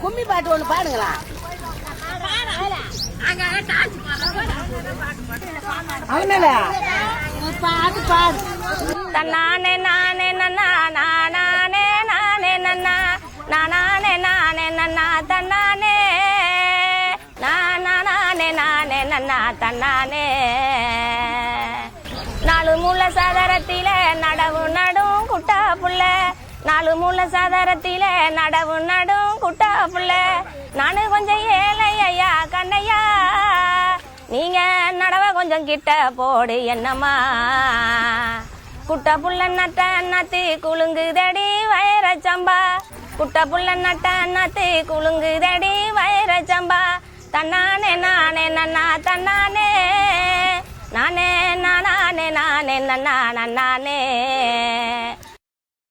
கும்மி பாட்டு ஒண்ணு பாடுங்களா? அவனால பாட்டு பாடு. தன்னானே நானே நன்னா நானே நானே நன்னா நானே நானே நன்னா தன்னானே நானே நானே நன்னா தன்னானே. நாலு மூல சதரத்தில நடவு நடும் குட்டா புள்ள, நாலு மூல சதரத்தில நடவு நடும் குட்டா புள்ள. நானு கொஞ்சம் ஏழை ஐயா கண்ணையா, நீங்க நடவ கொஞ்சம் கிட்ட போடு என்னம்மா. குட்ட புள்ள நட்ட நத்தி குலுங்குதடி வைரச்சம்பா, குட்ட புள்ள நட்ட நத்தி குலுங்குதடி வைரச்சம்பா. தன்னானே நானே நன்னா தன்னானே நானே நானே நானே நன்னா நன்னானே.